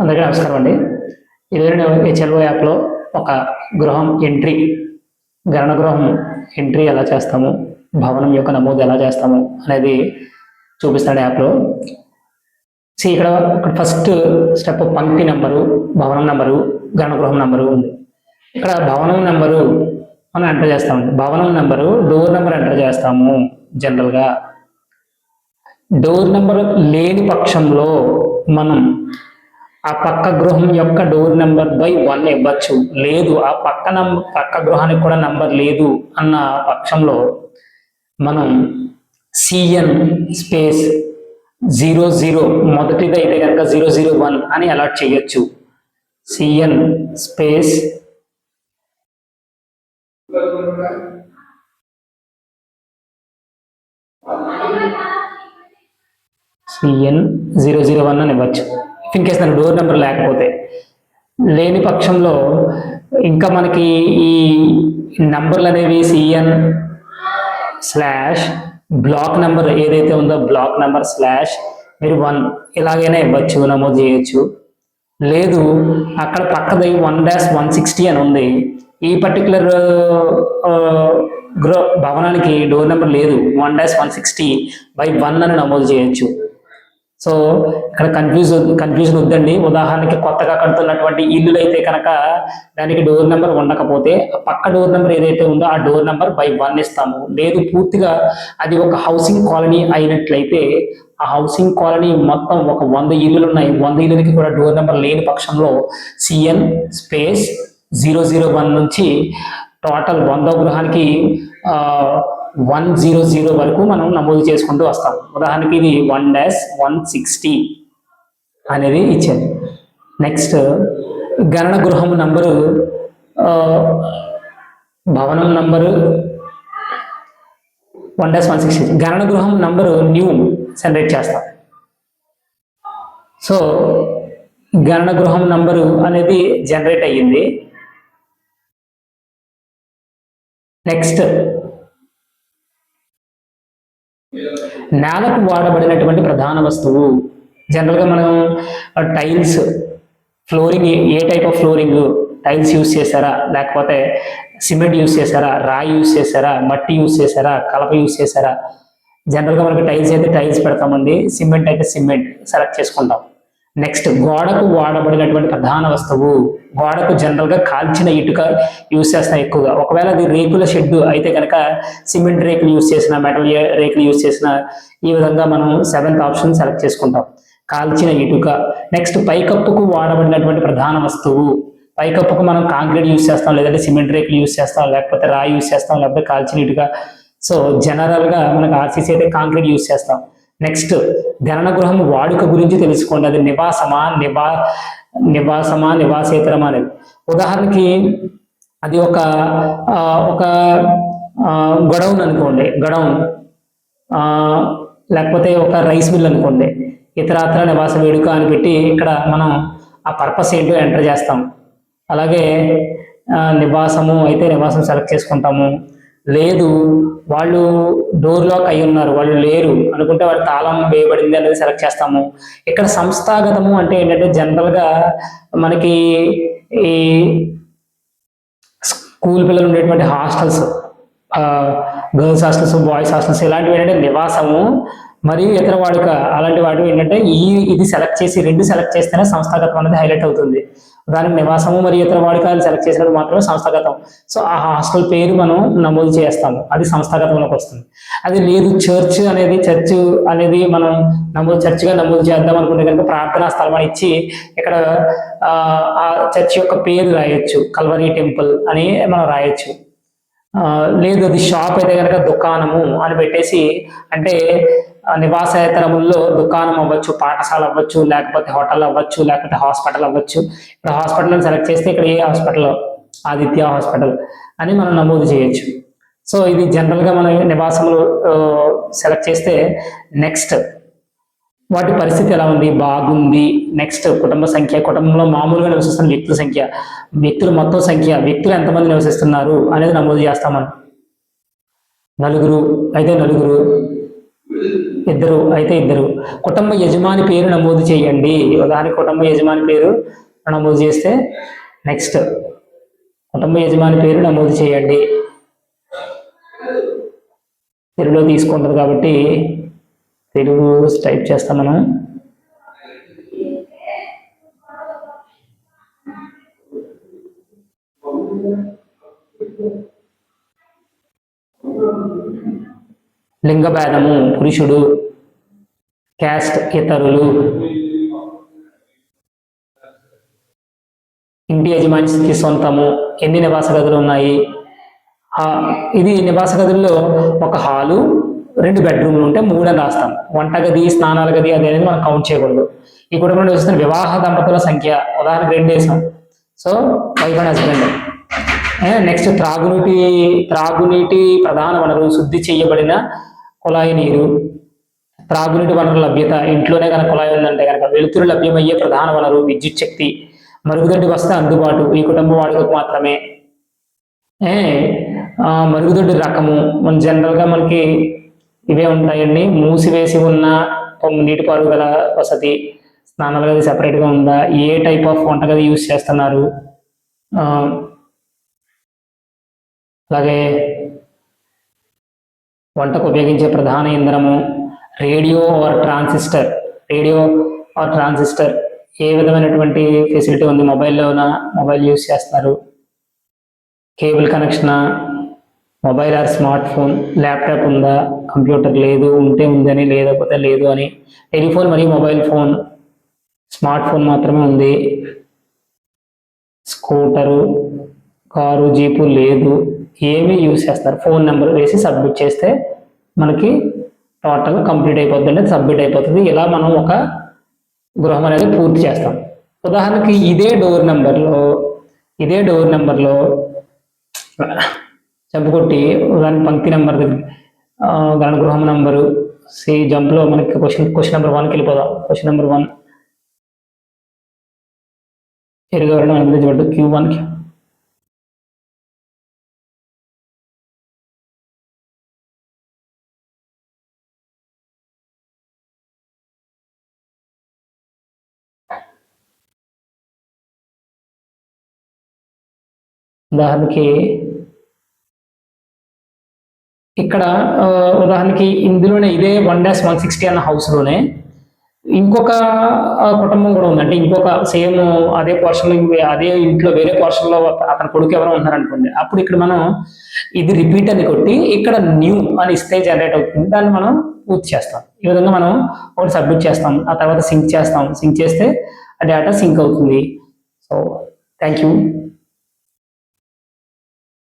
అందరికీ నమస్కారం అండి. ఈరోజు నేను హెచ్ఎల్ఓ యాప్లో ఒక గృహం ఎంట్రీ, గణన గృహం ఎంట్రీ ఎలా చేస్తాము, భవనం యొక్క నమోదు ఎలా చేస్తాము అనేది చూపిస్తాడు యాప్లో. ఇక్కడ ఫస్ట్ స్టెప్ పంక్తి నెంబరు, భవనం నెంబరు, గణన గృహం నెంబరు ఉంది. ఇక్కడ భవనం నెంబరు మనం ఎంటర్ చేస్తాము. భవనం నెంబరు డోర్ నెంబర్ ఎంటర్ చేస్తాము. జనరల్గా డోర్ నెంబర్ లేని పక్షంలో మనం ఆ పక్క గృహం యొక్క డోర్ నెంబర్ బై 1 ఇవ్వచ్చు. లేదు ఆ పక్క గృహానికి కూడా నంబర్ లేదు అన్న పక్షంలో మనం సిఎన్ స్పేస్ 00 మొదటిది అయితే కనుక 001 అని అలాట్ చేయొచ్చు. సిఎన్ స్పేస్ సిఎన్ 001 అని ఇవ్వచ్చు. ఇన్ కేస్ దాని డోర్ నెంబర్ లేకపోతే, లేని పక్షంలో ఇంకా మనకి ఈ నంబర్లు అనేవి సిఎన్ స్లాష్ బ్లాక్ నెంబర్ ఏదైతే ఉందో బ్లాక్ నెంబర్ స్లాష్ మీరు 1 ఇలాగైనా ఇవ్వచ్చు, నమోదు చేయొచ్చు. లేదు అక్కడ పక్కది 1-160 అని ఉంది. ఈ పర్టికులర్ భవనానికి డోర్ నెంబర్ లేదు, 1-160/1 అని నమోదు చేయొచ్చు. సో ఇక్కడ కన్ఫ్యూజన్ వద్దండి. ఉదాహరణకి కొత్తగా కడుతున్నటువంటి ఇల్లులు అయితే కనుక దానికి డోర్ నెంబర్ ఉండకపోతే ఆ పక్క డోర్ నెంబర్ ఏదైతే ఉందో ఆ డోర్ నెంబర్ బై 1 ఇస్తాము. లేదు పూర్తిగా అది ఒక హౌసింగ్ కాలనీ అయినట్లయితే ఆ హౌసింగ్ కాలనీ మొత్తం ఒక 100 ఇల్లులు ఉన్నాయి, 100 ఇల్లులకి కూడా డోర్ నెంబర్ లేని పక్షంలో సిఎన్ స్పేస్ 001 నుంచి టోటల్ 100 గృహానికి 100 వరకు మనం నమోదు చేసుకుంటూ వస్తాం. ఉదాహరణకి ఇది 1-160 అనేది ఇచ్చారు. నెక్స్ట్ గణన గృహం నంబరు, భవనం నంబరు 1-160, గణన గృహం నంబరు న్యూ జనరేట్ చేస్తాం. సో గణన గృహం నంబరు అనేది జనరేట్ అయ్యింది. నెక్స్ట్ నేలకు వాడబడినటువంటి ప్రధాన వస్తువు. జనరల్గా మనం tiles, flooring, A type of flooring, tiles use చేశారా, లేకపోతే సిమెంట్ యూజ్ చేశారా, రాయి యూజ్ చేశారా, మట్టి యూజ్ చేశారా, కలప యూజ్ చేశారా. జనరల్గా మనకి టైల్స్ అయితే టైల్స్ పెడతామండి, సిమెంట్ అయితే సిమెంట్ సెలెక్ట్ చేసుకుంటాం. నెక్స్ట్ గోడకు వాడబడినటువంటి ప్రధాన వస్తువు. గోడకు జనరల్గా కాల్చిన ఇటుక యూజ్ చేస్తాం ఎక్కువగా. ఒకవేళ అది రేకుల షెడ్ అయితే కనుక సిమెంట్ రేకులు యూజ్ చేసిన, మెటల్ రేకులు యూజ్ చేసిన, ఈ విధంగా మనం 7th ఆప్షన్ సెలెక్ట్ చేసుకుంటాం, కాల్చిన ఇటుక. నెక్స్ట్ పైకప్పుకు వాడబడినటువంటి ప్రధాన వస్తువు. పైకప్పుకు మనం కాంక్రీట్ యూజ్ చేస్తాం, లేదంటే సిమెంట్ రేకులు యూజ్ చేస్తాం, లేకపోతే రాయి యూజ్ చేస్తాం, లేకపోతే కాల్చిన ఇటుక. సో జనరల్గా మనకు ఆర్సీసీ అయితే కాంక్రీట్ యూజ్ చేస్తాం. నెక్స్ట్ గణన గృహం వాడుక గురించి తెలుసుకోండి. అది నివాసమా నివాసేతరమా అనేది. ఉదాహరణకి అది ఒక గొడౌన్ అనుకోండి, గొడౌన్, లేకపోతే ఒక రైస్ మిల్ అనుకోండి, ఇతరత్ర నివాస వేడుక అని పెట్టి ఇక్కడ మనం ఆ పర్పస్ ఏంటో ఎంటర్ చేస్తాం. అలాగే నివాసము అయితే నివాసం సెలెక్ట్ చేసుకుంటాము. లేదు వాళ్ళు డోర్ లాక్ అయి ఉన్నారు, వాళ్ళు లేరు అనుకుంటే వాళ్ళు తాళం వేయబడింది అనేది సెలెక్ట్ చేస్తాము. ఇక్కడ సంస్థాగతము అంటే ఏంటంటే జనరల్గా మనకి ఈ స్కూల్ పిల్లలు ఉండేటువంటి hostels, girls hostels, boys hostels, ఇలాంటివి ఏంటంటే నివాసము మరియు ఇతర వాడుక, అలాంటి వాటివి ఏంటంటే ఇది సెలెక్ట్ చేసి 2 సెలెక్ట్ చేస్తేనే సంస్థాగతం అనేది హైలైట్ అవుతుంది. దానికి నివాసము మరియు ఇతర వాడుకలు సెలెక్ట్ చేసినప్పుడు మాత్రమే సంస్థాగతం. సో ఆ హాస్టల్ పేరు మనం నమోదు చేస్తాము, అది సంస్థాగతంలోకి వస్తుంది. అది లేదు చర్చ్ అనేది మనం చర్చ్గా నమోదు చేద్దాం అనుకుంటే కనుక ప్రార్థనా స్థలం అని ఇచ్చి ఇక్కడ ఆ చర్చ్ యొక్క పేరు రాయొచ్చు, కల్వరీ టెంపుల్ అని మనం రాయొచ్చు. లేదు అది షాప్ అయితే కనుక దుకాణము అని పెట్టేసి, అంటే నివాసేతరముల్లో దుకాణం అవ్వచ్చు, పాఠశాల అవ్వచ్చు, లేకపోతే హోటల్ అవ్వచ్చు, లేకపోతే హాస్పిటల్ అవ్వచ్చు. ఇక్కడ హాస్పిటల్ అని సెలెక్ట్ చేస్తే ఇక్కడ ఏ హాస్పిటల్, ఆదిత్య హాస్పిటల్ అని మనం నమోదు చేయొచ్చు. సో ఇది జనరల్గా మనం నివాసములు సెలెక్ట్ చేస్తే నెక్స్ట్ వాటి పరిస్థితి ఎలా ఉంది, బాగుంది. నెక్స్ట్ కుటుంబ సంఖ్య, కుటుంబంలో మామూలుగా నివసిస్తున్న వ్యక్తుల సంఖ్య, వ్యక్తుల మొత్తం సంఖ్య, వ్యక్తులు ఎంతమంది నివసిస్తున్నారు అనేది నమోదు చేస్తాం మనం. 4 అయితే 4, ఇద్దరు అయితే ఇద్దరు. కుటుంబ యజమాని పేరు నమోదు చేయండి. ఉదాహరణకి కుటుంబ యజమాని పేరు నమోదు చేస్తే నెక్స్ట్ కుటుంబ యజమాని పేరు నమోదు చేయండి. తెలుగులో తీసుకుంటుంది కాబట్టి తెలుగు టైప్ చేస్తాం మనం. లింగ భేదము పురుషుడు, క్యాస్ట్ ఇతరులు, ఇంటి యజమాని స్థితి సొంతము, ఎన్ని నివాస గదులు ఉన్నాయి. ఇది నివాస గదుల్లో ఒక హాలు 2 బెడ్రూమ్లు ఉంటే 3 అని రాస్తాం. వంటగది, స్నానాల గది అది అనేది మనం కౌంట్ చేయకూడదు. ఈ కుటుంబంలో వస్తున్న వివాహ దంపతుల సంఖ్య ఉదాహరణకు 2 వేసాం. So wife and husband. Next త్రాగునీటి ప్రధాన వనరు శుద్ధి చేయబడిన కుళాయి నీరు. త్రాగునీటి వనరు లభ్యత ఇంట్లోనే కనుక కుళాయి ఉందంటే కనుక వెలుతురు లభ్యమయ్యే ప్రధాన వనరు విద్యుత్ శక్తి. మరుగుదొడ్డి వస్తే అందుబాటు ఈ కుటుంబ వాడుకకు మాత్రమే. మరుగుదొడ్డి రకము మన జనరల్గా మనకి ఇవే ఉంటాయండి. మూసివేసి ఉన్న నీటిపారుదల వసతి, స్నానాల గది సెపరేట్గా ఉందా, ఏ టైప్ ఆఫ్ వంటగది యూజ్ చేస్తున్నారు, అలాగే వంటకు ఉపయోగించే ప్రధాన ఇంధనము, రేడియో ఆర్ ట్రాన్సిస్టర్ ఏ విధమైనటువంటి ఫెసిలిటీ ఉంది, మొబైల్ యూజ్ చేస్తున్నారు, cable connection, mobile are smart phone, laptop ఉందా, కంప్యూటర్ లేదు ఉంటే ఉందని లేకపోతే లేదు అని, టెలిఫోన్ మరియు మొబైల్ ఫోన్, స్మార్ట్ ఫోన్ మాత్రమే ఉంది, స్కూటరు, కారు, జీపు లేదు, ఏమి యూజ్ చేస్తారు. ఫోన్ నెంబర్ వేసి సబ్మిట్ చేస్తే మనకి టోటల్ కంప్లీట్ అయిపోతుంది, అంటే సబ్మిట్ అయిపోతుంది. ఇలా మనం ఒక గృహం అనేది పూర్తి చేస్తాం. ఉదాహరణకి ఇదే డోర్ నెంబర్లో చెంపుకొట్టి దాని పంక్తి నెంబర్ దాని గృహం నెంబరు జంప్లో మనకి క్వశ్చన్ నెంబర్ 1కి వెళ్ళిపోదాం. క్వశ్చన్ నెంబర్ 1 ఎరుగవడం అనుమతించబడ్డ Q1కి ఉదాహరణకి ఇక్కడ ఉదాహరణకి ఇందులోనే ఇదే 1-160 అన్న హౌస్లోనే ఇంకొక కుటుంబం కూడా ఉంది. అంటే ఇంకొక సేమ్ అదే పోర్షన్ అదే ఇంట్లో వేరే పోర్షన్లో అతని కొడుకు ఎవరో ఉన్నారనుకోండి. అప్పుడు ఇక్కడ మనం ఇది రిపీట్ అని కొట్టి ఇక్కడ న్యూ అని ఇస్తే జనరేట్ అవుతుంది. దాన్ని మనం పూర్తి చేస్తాం. ఈ విధంగా మనం ఒకటి సబ్మిట్ చేస్తాం, ఆ తర్వాత సింక్ చేస్తే ఆ డేటా సింక్ అవుతుంది. So thank you.